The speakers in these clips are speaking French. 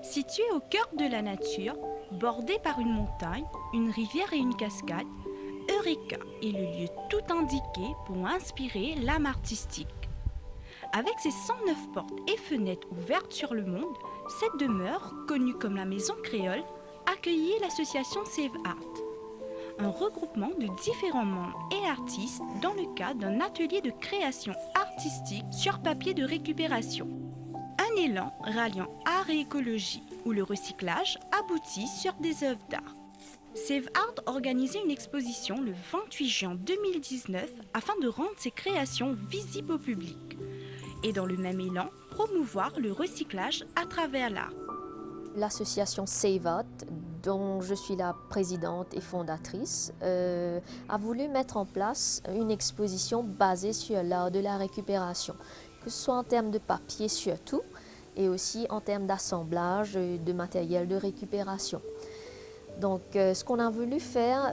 Situé au cœur de la nature, bordé par une montagne, une rivière et une cascade, Eureka est le lieu tout indiqué pour inspirer l'âme artistique. Avec ses 109 portes et fenêtres ouvertes sur le monde, cette demeure, connue comme la Maison Créole, accueillait l'association Save Art, un regroupement de différents membres et artistes dans le cadre d'un atelier de création artistique sur papier de récupération. Un élan ralliant art et écologie, où le recyclage aboutit sur des œuvres d'art. Save Art organisait une exposition le 28 juin 2019 afin de rendre ses créations visibles au public et dans le même élan, promouvoir le recyclage à travers l'art. L'association Save Art, dont je suis la présidente et fondatrice, a voulu mettre en place une exposition basée sur l'art de la récupération, que ce soit en termes de papier surtout, et aussi en termes d'assemblage de matériel de récupération. Donc, ce qu'on a voulu faire,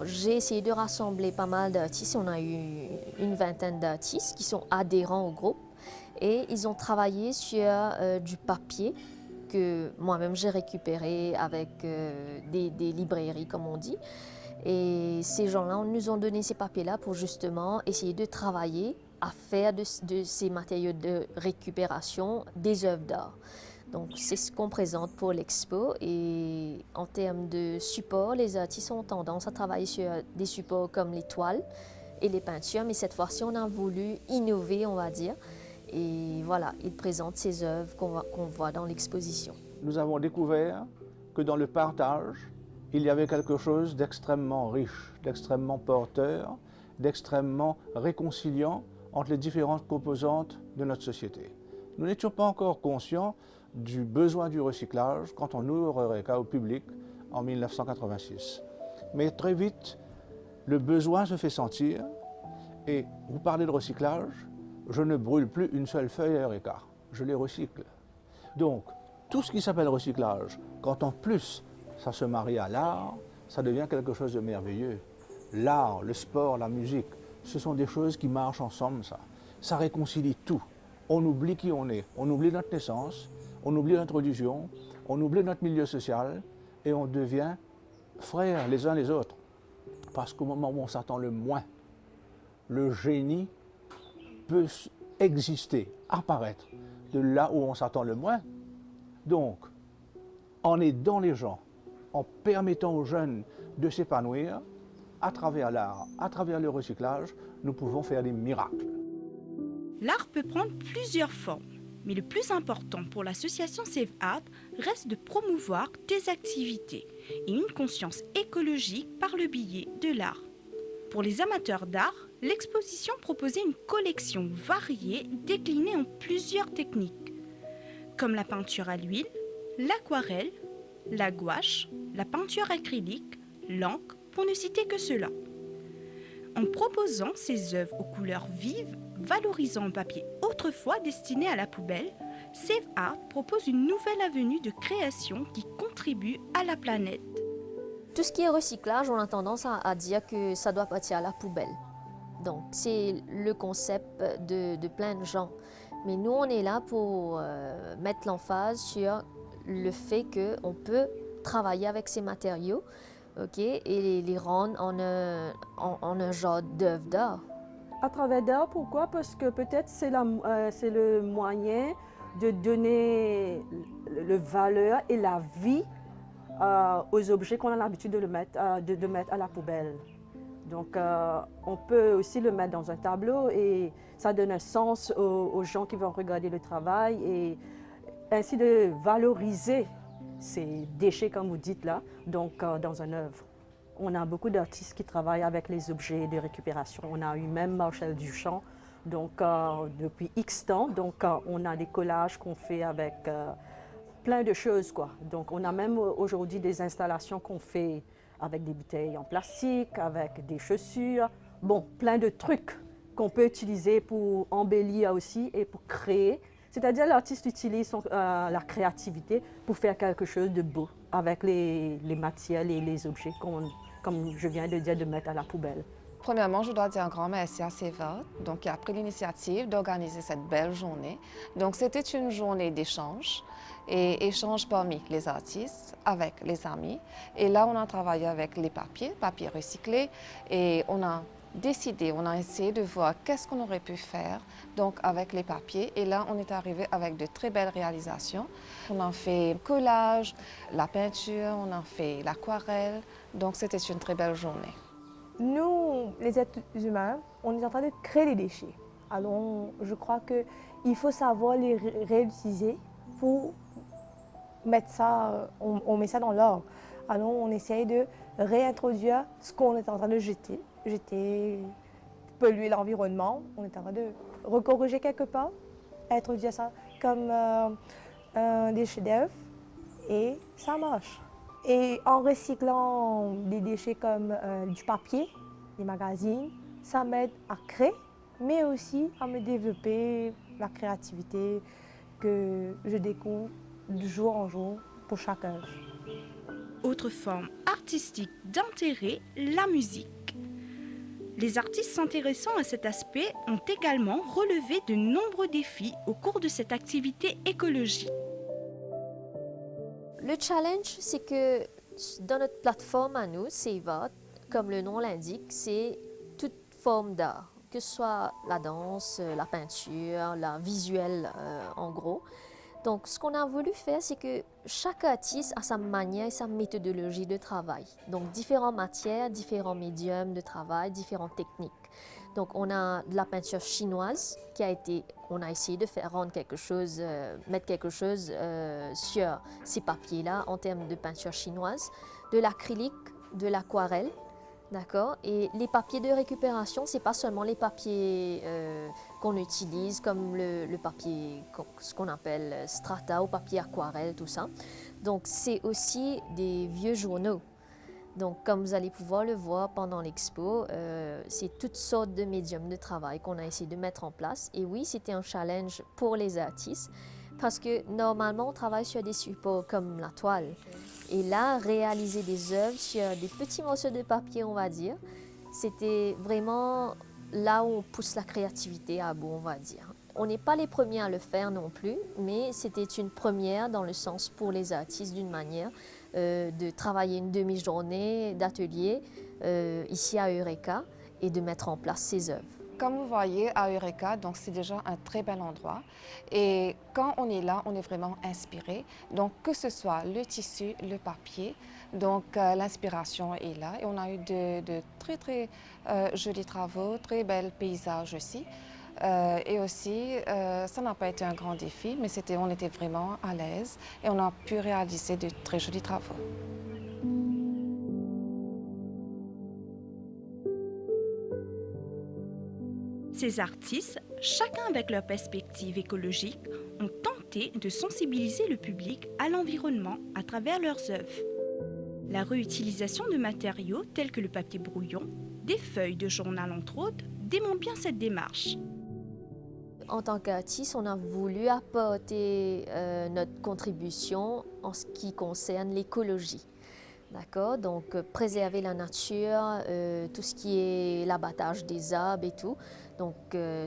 j'ai essayé de rassembler pas mal d'artistes. On a eu une vingtaine d'artistes qui sont adhérents au groupe et ils ont travaillé sur du papier que moi-même j'ai récupéré avec des librairies, comme on dit. Et ces gens-là nous ont donné ces papiers-là pour justement essayer de travailler à faire de ces matériaux de récupération des œuvres d'art. Donc c'est ce qu'on présente pour l'expo et en termes de support, les artistes ont tendance à travailler sur des supports comme les toiles et les peintures, mais cette fois-ci on a voulu innover, on va dire, et voilà, ils présentent ces œuvres qu'on voit dans l'exposition. Nous avons découvert que dans le partage, il y avait quelque chose d'extrêmement riche, d'extrêmement porteur, d'extrêmement réconciliant entre les différentes composantes de notre société. Nous n'étions pas encore conscients du besoin du recyclage quand on ouvre Eureka au public en 1986. Mais très vite, le besoin se fait sentir et vous parlez de recyclage, je ne brûle plus une seule feuille à Eureka, je les recycle. Donc, tout ce qui s'appelle recyclage, quand en plus ça se marie à l'art, ça devient quelque chose de merveilleux. L'art, le sport, la musique, ce sont des choses qui marchent ensemble, ça. Ça réconcilie tout. On oublie qui on est, on oublie notre naissance, on oublie notre religion, on oublie notre milieu social et on devient frères les uns les autres. Parce qu'au moment où on s'attend le moins, le génie peut exister, apparaître de là où on s'attend le moins. Donc, en aidant les gens, en permettant aux jeunes de s'épanouir, à travers l'art, à travers le recyclage, nous pouvons faire des miracles. L'art peut prendre plusieurs formes, mais le plus important pour l'association Save Art reste de promouvoir des activités et une conscience écologique par le biais de l'art. Pour les amateurs d'art, l'exposition proposait une collection variée déclinée en plusieurs techniques, comme la peinture à l'huile, l'aquarelle, la gouache, la peinture acrylique, l'encre, pour ne citer que cela. En proposant ces œuvres aux couleurs vives, valorisant un papier autrefois destiné à la poubelle, Save Art propose une nouvelle avenue de création qui contribue à la planète. Tout ce qui est recyclage, on a tendance à dire que ça doit partir à la poubelle. Donc c'est le concept de plein de gens. Mais nous, on est là pour mettre l'emphase sur le fait qu'on peut travailler avec ces matériaux, okay, et les rendre en un genre d'œuvre d'art. À travers d'art, pourquoi? Parce que peut-être c'est le moyen de donner le valeur et la vie aux objets qu'on a l'habitude de mettre à la poubelle. Donc on peut aussi le mettre dans un tableau et ça donne un sens aux gens qui vont regarder le travail et ainsi de valoriser ces déchets, comme vous dites là, donc dans une œuvre. On a beaucoup d'artistes qui travaillent avec les objets de récupération. On a eu même Marcel Duchamp, donc depuis X temps. Donc on a des collages qu'on fait avec plein de choses, quoi. Donc on a même aujourd'hui des installations qu'on fait avec des bouteilles en plastique, avec des chaussures. Bon, plein de trucs qu'on peut utiliser pour embellir aussi et pour créer. C'est-à-dire l'artiste utilise la créativité pour faire quelque chose de beau avec les matières et les objets, comme je viens de dire, de mettre à la poubelle. Premièrement, je dois dire un grand merci à Seva, donc qui a pris l'initiative d'organiser cette belle journée. Donc c'était une journée d'échange et échange parmi les artistes avec les amis. Et là, on a travaillé avec les papiers recyclés, et on a décidé, on a essayé de voir qu'est-ce qu'on aurait pu faire donc avec les papiers. Et là, on est arrivé avec de très belles réalisations. On a fait le collage, la peinture, on a fait l'aquarelle. Donc c'était une très belle journée. Nous, les êtres humains, on est en train de créer des déchets. Alors, je crois qu'il faut savoir les réutiliser pour mettre ça, on met ça dans l'ordre. Alors, on essaye de réintroduire ce qu'on est en train de jeter, polluer l'environnement. On est en train de recorriger quelque part, introduire ça comme un déchet d'œuf, et ça marche. Et en recyclant des déchets comme du papier, des magazines, ça m'aide à créer, mais aussi à me développer la créativité que je découvre de jour en jour pour chaque œuvre. Autre forme artistique d'intérêt, la musique. Les artistes s'intéressant à cet aspect ont également relevé de nombreux défis au cours de cette activité écologique. Le challenge, c'est que dans notre plateforme à nous, Seva, comme le nom l'indique, c'est toute forme d'art, que ce soit la danse, la peinture, la visuelle en gros. Donc, ce qu'on a voulu faire, c'est que chaque artiste a sa manière et sa méthodologie de travail. Donc, différentes matières, différents médiums de travail, différentes techniques. Donc, on a de la peinture chinoise on a essayé de faire rendre quelque chose, mettre quelque chose sur ces papiers-là en termes de peinture chinoise, de l'acrylique, de l'aquarelle, d'accord. Et les papiers de récupération, c'est pas seulement les papiers qu'on utilise comme le papier, ce qu'on appelle strata ou papier aquarelle, tout ça. Donc, c'est aussi des vieux journaux. Donc, comme vous allez pouvoir le voir pendant l'expo, c'est toutes sortes de médiums de travail qu'on a essayé de mettre en place. Et oui, c'était un challenge pour les artistes parce que normalement, on travaille sur des supports comme la toile. Et là, réaliser des œuvres sur des petits morceaux de papier, on va dire, c'était vraiment là où on pousse la créativité à bout, on va dire. On n'est pas les premiers à le faire non plus, mais c'était une première dans le sens pour les artistes d'une manière de travailler une demi-journée d'atelier ici à Eureka et de mettre en place ces œuvres. Comme vous voyez, à Eureka, donc c'est déjà un très bel endroit. Et quand on est là, on est vraiment inspiré. Donc, que ce soit le tissu, le papier, donc l'inspiration est là. Et on a eu de très, très jolis travaux, très bels paysages aussi. Et aussi, ça n'a pas été un grand défi, mais on était vraiment à l'aise et on a pu réaliser de très jolis travaux. Ces artistes, chacun avec leur perspective écologique, ont tenté de sensibiliser le public à l'environnement à travers leurs œuvres. La réutilisation de matériaux tels que le papier brouillon, des feuilles de journal entre autres, démontre bien cette démarche. En tant qu'artiste, on a voulu apporter notre contribution en ce qui concerne l'écologie. D'accord? Donc, préserver la nature, tout ce qui est l'abattage des arbres et tout. Donc,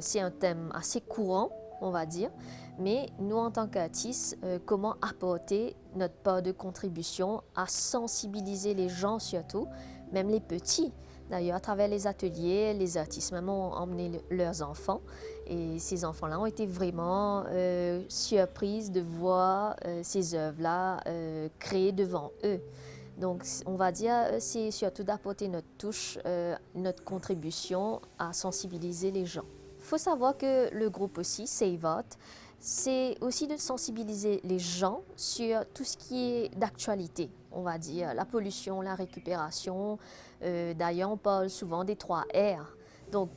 c'est un thème assez courant, on va dire. Mais nous, en tant qu'artistes, comment apporter notre part de contribution à sensibiliser les gens surtout, même les petits. D'ailleurs, à travers les ateliers, les artistes même ont emmené leurs enfants. Et ces enfants-là ont été vraiment surprises de voir ces œuvres-là créées devant eux. Donc, on va dire, c'est surtout d'apporter notre touche, notre contribution à sensibiliser les gens. Il faut savoir que le groupe aussi, Seva, c'est aussi de sensibiliser les gens sur tout ce qui est d'actualité. On va dire la pollution, la récupération. D'ailleurs, on parle souvent des 3 R. Donc,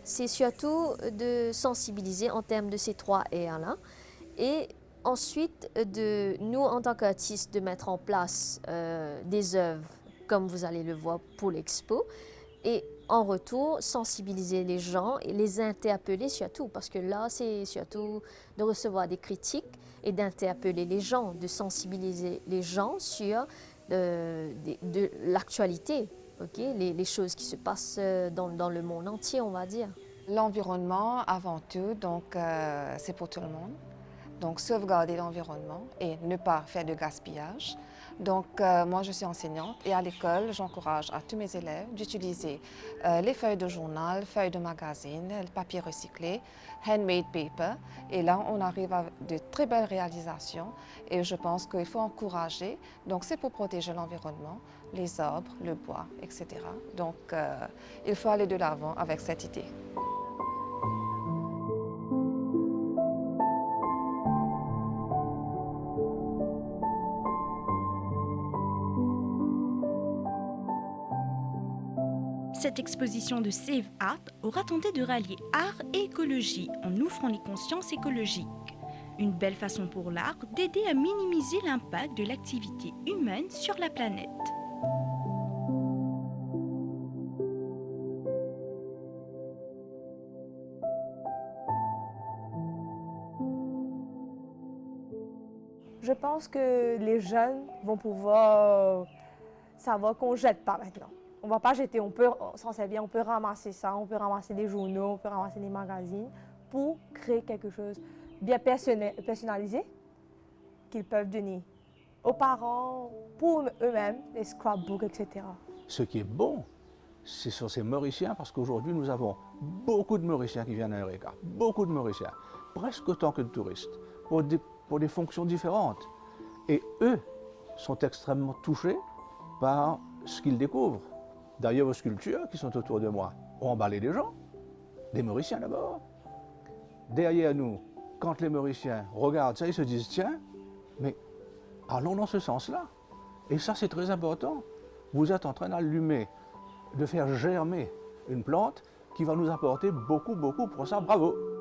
c'est surtout de sensibiliser en termes de ces 3 R-là. Et ensuite, nous, en tant qu'artistes, de mettre en place des œuvres, comme vous allez le voir pour l'expo. Et en retour, sensibiliser les gens et les interpeller surtout, parce que là, c'est surtout de recevoir des critiques et d'interpeller les gens, de sensibiliser les gens sur de l'actualité. les choses qui se passent dans le monde entier, on va dire. L'environnement, avant tout, donc c'est pour tout le monde. Donc sauvegarder l'environnement et ne pas faire de gaspillage. Donc moi je suis enseignante et à l'école j'encourage à tous mes élèves d'utiliser les feuilles de journal, feuilles de magazine, le papier recyclé, handmade paper. Et là on arrive à de très belles réalisations et je pense qu'il faut encourager. Donc c'est pour protéger l'environnement, les arbres, le bois, etc. Donc il faut aller de l'avant avec cette idée. Cette exposition de Save Art aura tenté de rallier art et écologie en ouvrant les consciences écologiques. Une belle façon pour l'art d'aider à minimiser l'impact de l'activité humaine sur la planète. Je pense que les jeunes vont pouvoir savoir qu'on ne jette pas maintenant. On ne va pas jeter, on peut s'en servir, on peut ramasser ça, on peut ramasser des journaux, on peut ramasser des magazines pour créer quelque chose bien personnalisé qu'ils peuvent donner aux parents, pour eux-mêmes, les scrapbooks, etc. Ce qui est bon, c'est sur ces Mauriciens, parce qu'aujourd'hui nous avons beaucoup de Mauriciens qui viennent à Eureka, beaucoup de Mauriciens, presque autant que de touristes, pour des fonctions différentes. Et eux sont extrêmement touchés par ce qu'ils découvrent. D'ailleurs, vos sculptures qui sont autour de moi ont emballé des gens, des Mauriciens d'abord. Derrière nous, quand les Mauriciens regardent ça, ils se disent, tiens, mais allons dans ce sens-là. Et ça, c'est très important. Vous êtes en train d'allumer, de faire germer une plante qui va nous apporter beaucoup, beaucoup pour ça. Bravo!